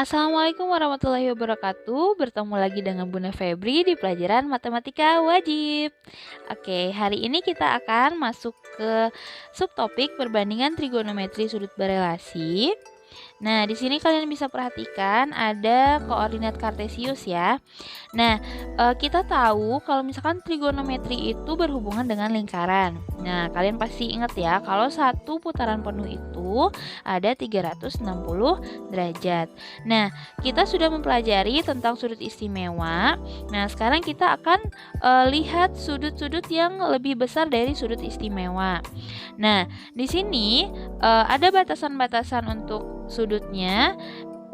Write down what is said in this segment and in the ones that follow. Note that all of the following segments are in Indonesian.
Assalamualaikum warahmatullahi wabarakatuh. Bertemu lagi dengan Bunda Febri di pelajaran Matematika Wajib. Oke, hari ini kita akan masuk ke subtopik perbandingan trigonometri sudut berelasi. Nah, di sini kalian bisa perhatikan ada koordinat kartesius ya. Nah, kita tahu kalau misalkan trigonometri itu berhubungan dengan lingkaran. Nah, kalian pasti ingat ya kalau satu putaran penuh itu ada 360 derajat. Nah, kita sudah mempelajari tentang sudut istimewa. Nah, sekarang kita akan lihat sudut-sudut yang lebih besar dari sudut istimewa. Nah, di sini ada batasan-batasan untuk sudutnya.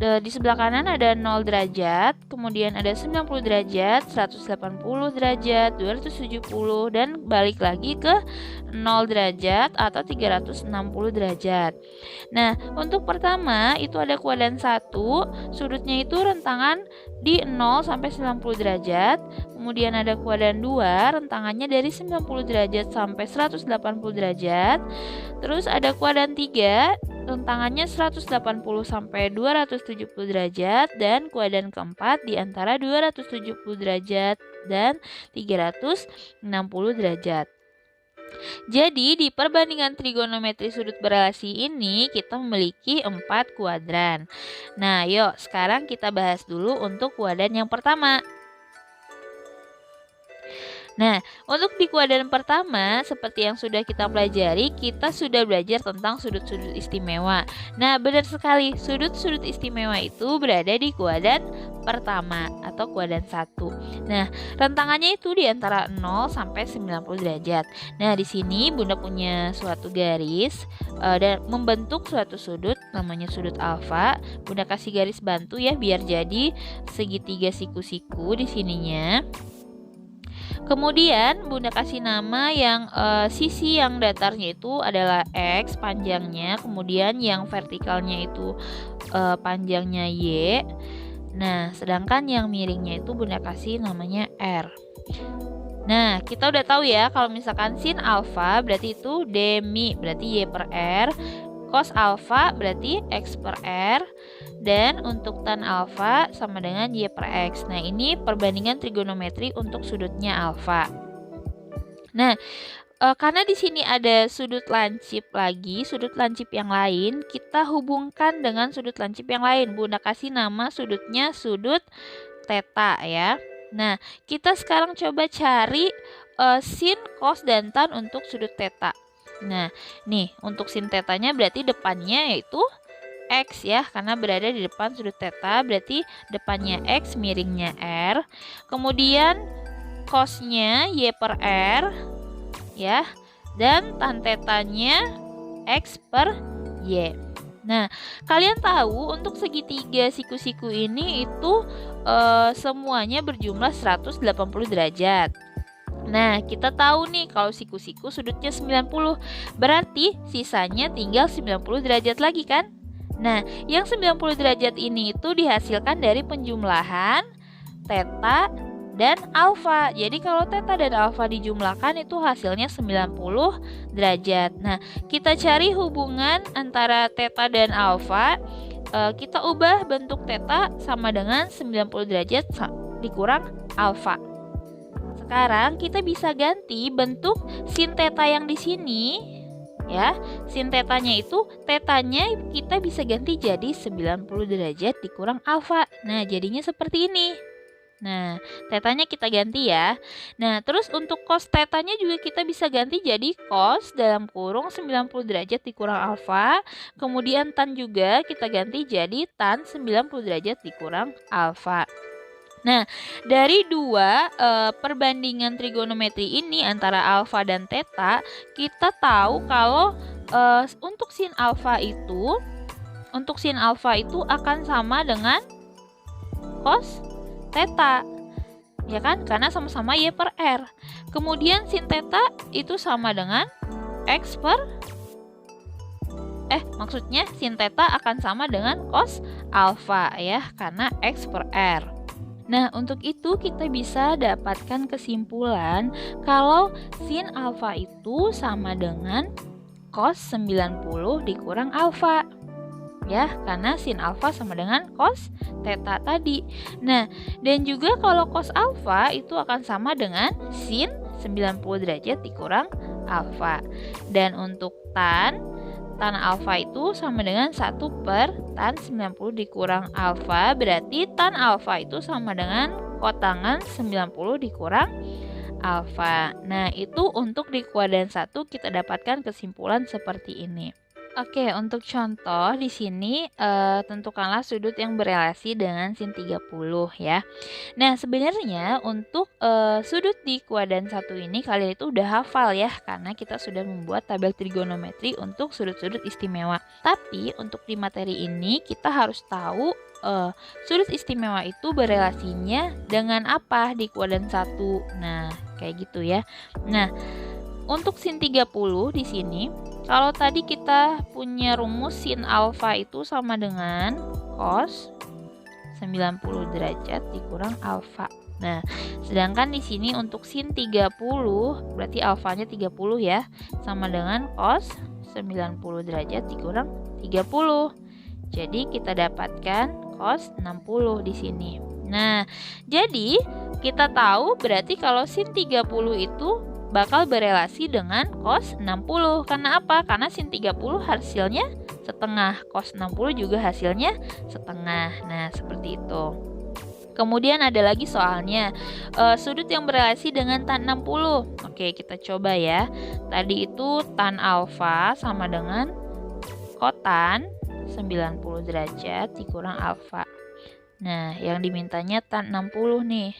Di sebelah kanan ada 0 derajat, kemudian ada 90 derajat, 180 derajat, 270 dan balik lagi ke 0 derajat atau 360 derajat. Nah, untuk pertama itu ada kuadran 1, sudutnya itu rentangan di 0 sampai 90 derajat. Kemudian ada kuadran 2, rentangannya dari 90 derajat sampai 180 derajat. Terus ada kuadran 3, rentangannya 180 sampai 270 derajat, dan kuadran keempat di antara 270 derajat dan 360 derajat. Jadi di perbandingan trigonometri sudut berelasi ini kita memiliki 4 kuadran. Nah, yuk sekarang kita bahas dulu untuk kuadran yang pertama. Nah, untuk di kuadran pertama, seperti yang sudah kita pelajari, kita sudah belajar tentang sudut-sudut istimewa. Nah, benar sekali, sudut-sudut istimewa itu berada di kuadran pertama atau kuadran 1. Nah, rentangannya itu di antara 0 sampai 90 derajat. Nah, di sini Bunda punya suatu garis dan membentuk suatu sudut, namanya sudut alfa. Bunda kasih garis bantu ya, biar jadi segitiga siku-siku di sininya. Kemudian Bunda kasih nama yang sisi yang datarnya itu adalah X panjangnya, kemudian yang vertikalnya itu panjangnya Y. Nah, sedangkan yang miringnya itu Bunda kasih namanya R. Nah, kita udah tahu ya kalau misalkan sin alfa berarti itu demi, berarti Y per R. Cos alfa berarti X per R, dan untuk tan alfa sama dengan Y per X. Nah, ini perbandingan trigonometri untuk sudutnya alfa. Nah, karena di sini ada sudut lancip lagi, sudut lancip yang lain, kita hubungkan dengan sudut lancip yang lain. Bunda kasih nama sudutnya sudut theta ya. Nah, kita sekarang coba cari sin, cos, dan tan untuk sudut theta. Nah, nih untuk sin tetanya berarti depannya yaitu X ya, karena berada di depan sudut theta, berarti depannya X, miringnya R. Kemudian cosnya Y per R ya, dan tan tetanya X per Y. Nah, kalian tahu untuk segitiga siku-siku ini itu semuanya berjumlah 180 derajat. Nah, kita tahu nih kalau siku-siku sudutnya 90, berarti sisanya tinggal 90 derajat lagi kan? Nah, yang 90 derajat ini itu dihasilkan dari penjumlahan theta dan alfa. Jadi kalau theta dan alfa dijumlahkan itu hasilnya 90 derajat. Nah, kita cari hubungan antara theta dan alfa. Kita ubah bentuk theta sama dengan 90 derajat dikurang alfa. Sekarang kita bisa ganti bentuk sin theta yang di sini ya. Sin tetanya itu tetanya kita bisa ganti jadi 90 derajat dikurang alfa. Nah, jadinya seperti ini. Nah, tetanya kita ganti ya. Nah, terus untuk cos tetanya juga kita bisa ganti jadi cos dalam kurung 90 derajat dikurang alfa. Kemudian tan juga kita ganti jadi tan 90 derajat dikurang alfa. Nah, dari dua perbandingan trigonometri ini antara alfa dan theta, kita tahu kalau untuk sin alfa itu akan sama dengan cos theta. Ya kan? Karena sama-sama Y per R. Kemudian sin theta itu sama dengan X per maksudnya sin theta akan sama dengan cos alfa ya, karena X per R. Nah, untuk itu kita bisa dapatkan kesimpulan kalau sin alfa itu sama dengan cos 90 dikurang alfa. ya, karena sin alfa sama dengan cos theta tadi. Nah, dan juga kalau cos alfa itu akan sama dengan sin 90 derajat dikurang alfa. Dan untuk tan alfa itu sama dengan 1 per tan 90 dikurang alfa, berarti tan alfa itu sama dengan kotangan 90 dikurang alfa. Nah, itu untuk di kuadran 1 kita dapatkan kesimpulan seperti ini. Oke, untuk contoh di sini tentukanlah sudut yang berelasi dengan sin 30 ya. Nah, sebenarnya untuk sudut di kuadran 1 ini kalian itu udah hafal ya, karena kita sudah membuat tabel trigonometri untuk sudut-sudut istimewa. Tapi untuk di materi ini kita harus tahu sudut istimewa itu berelasinya dengan apa di kuadran 1. Nah, kayak gitu ya. Nah, untuk sin 30 di sini, kalau tadi kita punya rumus sin alfa itu sama dengan cos 90 derajat dikurang alfa. Nah, sedangkan di sini untuk sin 30 berarti alfanya 30 ya, sama dengan cos 90 derajat dikurang 30. Jadi kita dapatkan cos 60 di sini. Nah, jadi kita tahu berarti kalau sin 30 itu bakal berelasi dengan cos 60. Karena apa? Karena sin 30 hasilnya setengah, cos 60 juga hasilnya setengah. Nah, seperti itu. Kemudian ada lagi soalnya, sudut yang berelasi dengan tan 60. Oke, kita coba ya. Tadi itu tan alfa sama dengan kotan 90 derajat dikurang alfa. Nah, yang dimintanya tan 60 nih.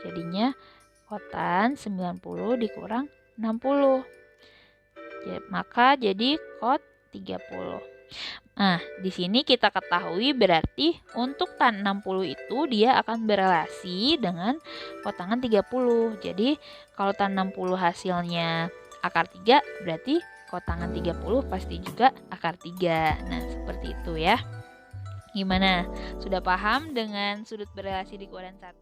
Jadinya kotan 90 dikurang 60. Maka jadi kot 30. Nah, di sini kita ketahui berarti untuk tan 60 itu dia akan berelasi dengan kotangan 30. Jadi, kalau tan 60 hasilnya akar 3, berarti kotangan 30 pasti juga akar 3. Nah, seperti itu ya. Gimana? Sudah paham dengan sudut berelasi di kuadran 1?